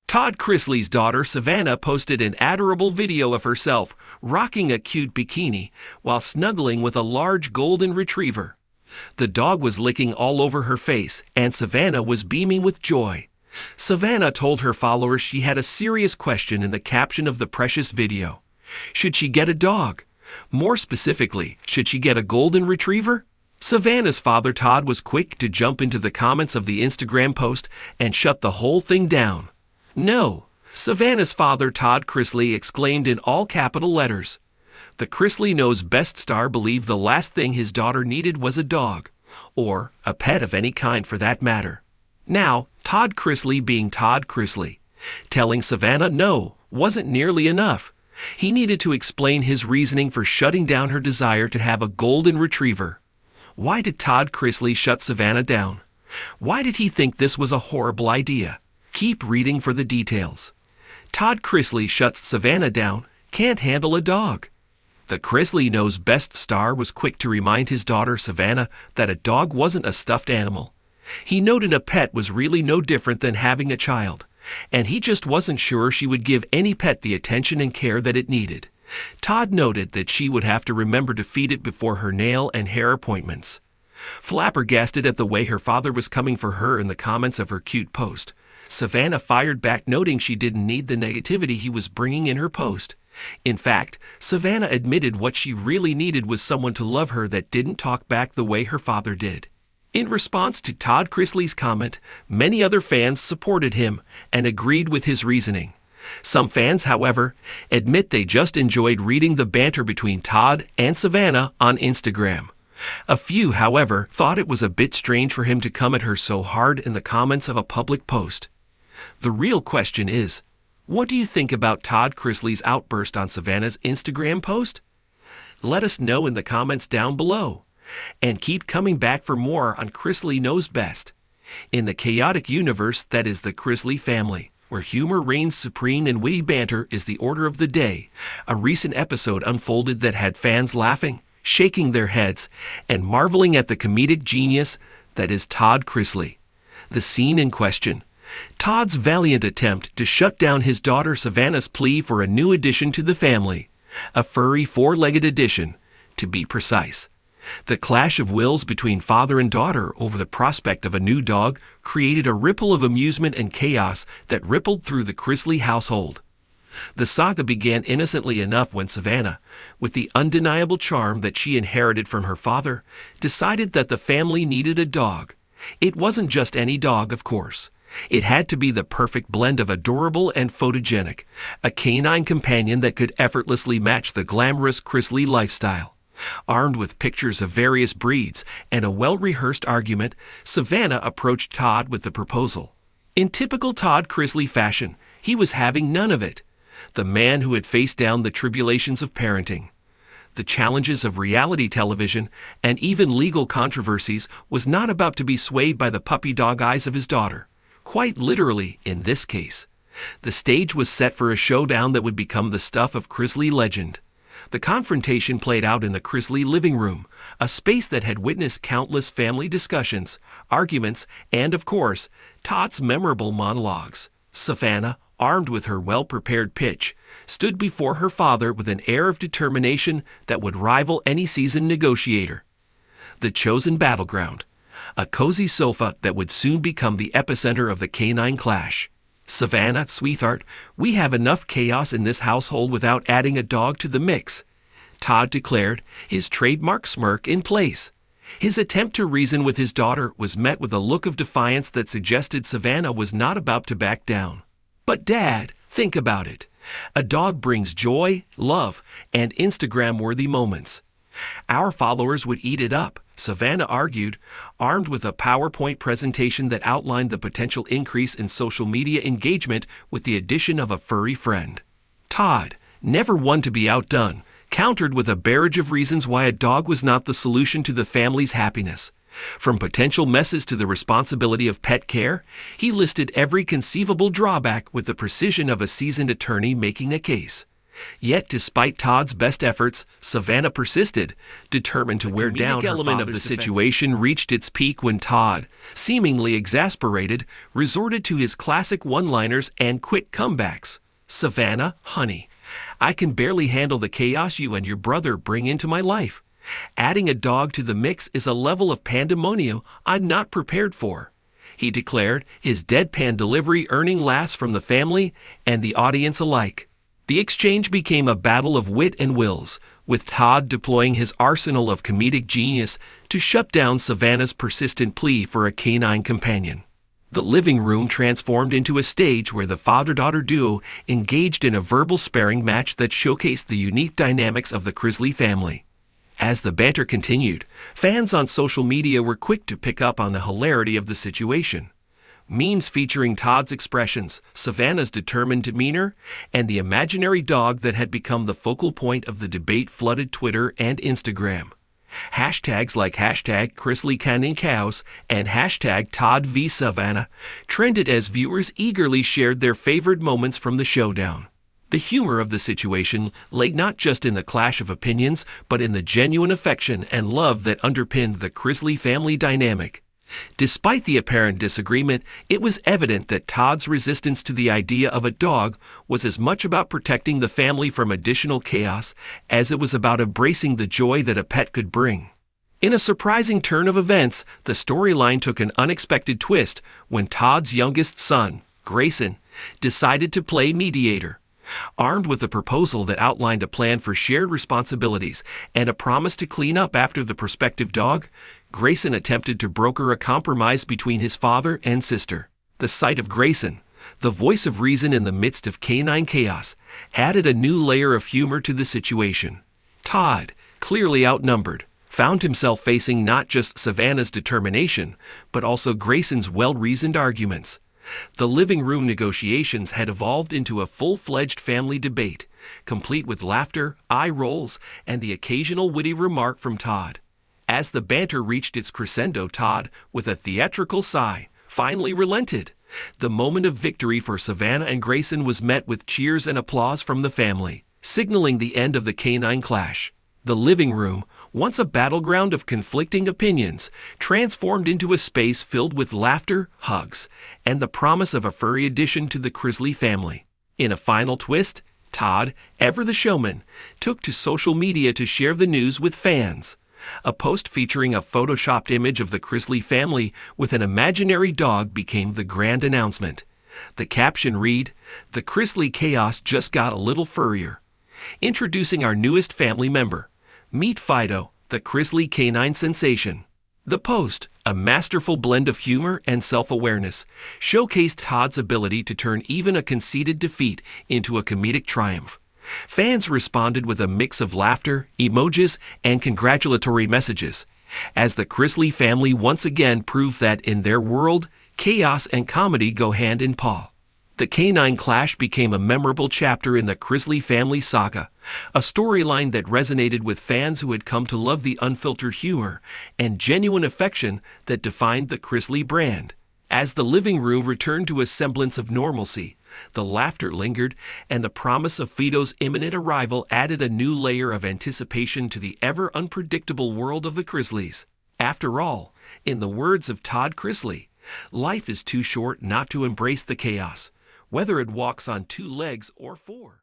Todd Chrisley's daughter Savannah posted an adorable video of herself rocking a cute bikini while snuggling with a large golden retriever. The dog was licking all over her face, and Savannah was beaming with joy. Savannah told her followers she had a serious question in the caption of the precious video. Should she get a dog? More specifically, should she get a golden retriever? Savannah's father Todd was quick to jump into the comments of the Instagram post and shut the whole thing down. No, Savannah's father Todd Chrisley exclaimed in all capital letters. The Chrisley Knows Best star believed the last thing his daughter needed was a dog, or a pet of any kind for that matter. Now, Todd Chrisley being Todd Chrisley, telling Savannah no wasn't nearly enough. He needed to explain his reasoning for shutting down her desire to have a golden retriever. Why did Todd Chrisley shut Savannah down? Why did he think this was a horrible idea? Keep reading for the details. Todd Chrisley shuts Savannah down, can't handle a dog. The Chrisley Knows Best star was quick to remind his daughter Savannah that a dog wasn't a stuffed animal. He noted a pet was really no different than having a child, and he just wasn't sure she would give any pet the attention and care that it needed. Todd noted that she would have to remember to feed it before her nail and hair appointments. Flabbergasted at the way her father was coming for her in the comments of her cute post, Savannah fired back, noting she didn't need the negativity he was bringing in her post. In fact, Savannah admitted what she really needed was someone to love her that didn't talk back the way her father did. In response to Todd Chrisley's comment, many other fans supported him and agreed with his reasoning. Some fans, however, admit they just enjoyed reading the banter between Todd and Savannah on Instagram. A few, however, thought it was a bit strange for him to come at her so hard in the comments of a public post. The real question is, what do you think about Todd Chrisley's outburst on Savannah's Instagram post? Let us know in the comments down below. And keep coming back for more on Chrisley Knows Best. In the chaotic universe that is the Chrisley family, where humor reigns supreme and witty banter is the order of the day, a recent episode unfolded that had fans laughing, shaking their heads, and marveling at the comedic genius that is Todd Chrisley. The scene in question: Todd's valiant attempt to shut down his daughter Savannah's plea for a new addition to the family, a furry four-legged addition, to be precise. The clash of wills between father and daughter over the prospect of a new dog created a ripple of amusement and chaos that rippled through the Chrisley household. The saga began innocently enough when Savannah, with the undeniable charm that she inherited from her father, decided that the family needed a dog. It wasn't just any dog, of course. It had to be the perfect blend of adorable and photogenic, a canine companion that could effortlessly match the glamorous Chrisley lifestyle. Armed with pictures of various breeds and a well-rehearsed argument, Savannah approached Todd with the proposal. In typical Todd Chrisley fashion, he was having none of it. The man who had faced down the tribulations of parenting, the challenges of reality television, and even legal controversies was not about to be swayed by the puppy dog eyes of his daughter. Quite literally, in this case. The stage was set for a showdown that would become the stuff of Chrisley legend. The confrontation played out in the Chrisley living room, a space that had witnessed countless family discussions, arguments, and, of course, Todd's memorable monologues. Savannah, armed with her well-prepared pitch, stood before her father with an air of determination that would rival any seasoned negotiator. The chosen battleground, a cozy sofa that would soon become the epicenter of the canine clash. Savannah, sweetheart, we have enough chaos in this household without adding a dog to the mix, Todd declared, his trademark smirk in place. His attempt to reason with his daughter was met with a look of defiance that suggested Savannah was not about to back down. But Dad, think about it. A dog brings joy, love, and Instagram-worthy moments. Our followers would eat it up, Savannah argued, armed with a PowerPoint presentation that outlined the potential increase in social media engagement with the addition of a furry friend. Todd, never one to be outdone, countered with a barrage of reasons why a dog was not the solution to the family's happiness. From potential messes to the responsibility of pet care, he listed every conceivable drawback with the precision of a seasoned attorney making a case. Yet despite Todd's best efforts, Savannah persisted, determined to wear down her father's defense. The comedic element of the situation reached its peak when Todd, seemingly exasperated, resorted to his classic one-liners and quick comebacks. "Savannah, honey, I can barely handle the chaos you and your brother bring into my life. Adding a dog to the mix is a level of pandemonium I'm not prepared for," he declared, his deadpan delivery earning laughs from the family and the audience alike. The exchange became a battle of wit and wills, with Todd deploying his arsenal of comedic genius to shut down Savannah's persistent plea for a canine companion. The living room transformed into a stage where the father-daughter duo engaged in a verbal sparring match that showcased the unique dynamics of the Chrisley family. As the banter continued, fans on social media were quick to pick up on the hilarity of the situation. Memes featuring Todd's expressions, Savannah's determined demeanor, and the imaginary dog that had become the focal point of the debate flooded Twitter and Instagram. Hashtags like hashtag Chrisley Canning Cows and hashtag Todd v Savannah trended as viewers eagerly shared their favorite moments from the showdown. The humor of the situation lay not just in the clash of opinions, but in the genuine affection and love that underpinned the Chrisley family dynamic. Despite the apparent disagreement, it was evident that Todd's resistance to the idea of a dog was as much about protecting the family from additional chaos as it was about embracing the joy that a pet could bring. In a surprising turn of events, the storyline took an unexpected twist when Todd's youngest son, Grayson, decided to play mediator. Armed with a proposal that outlined a plan for shared responsibilities and a promise to clean up after the prospective dog, Grayson attempted to broker a compromise between his father and sister. The sight of Grayson, the voice of reason in the midst of canine chaos, added a new layer of humor to the situation. Todd, clearly outnumbered, found himself facing not just Savannah's determination, but also Grayson's well-reasoned arguments. The living room negotiations had evolved into a full-fledged family debate, complete with laughter, eye rolls, and the occasional witty remark from Todd. As the banter reached its crescendo, Todd, with a theatrical sigh, finally relented. The moment of victory for Savannah and Grayson was met with cheers and applause from the family, signaling the end of the canine clash. The living room, once a battleground of conflicting opinions, transformed into a space filled with laughter, hugs, and the promise of a furry addition to the Chrisley family. In a final twist, Todd, ever the showman, took to social media to share the news with fans. A post featuring a photoshopped image of the Chrisley family with an imaginary dog became the grand announcement. The caption read, "The Chrisley chaos just got a little furrier. Introducing our newest family member. Meet Fido, the Chrisley canine sensation." The post, a masterful blend of humor and self-awareness, showcased Todd's ability to turn even a conceded defeat into a comedic triumph. Fans responded with a mix of laughter, emojis, and congratulatory messages, as the Chrisley family once again proved that in their world, chaos and comedy go hand in paw. The canine clash became a memorable chapter in the Chrisley family saga, a storyline that resonated with fans who had come to love the unfiltered humor and genuine affection that defined the Chrisley brand. As the living room returned to a semblance of normalcy, the laughter lingered, and the promise of Fido's imminent arrival added a new layer of anticipation to the ever-unpredictable world of the Chrisleys. After all, in the words of Todd Chrisley, life is too short not to embrace the chaos, whether it walks on two legs or four.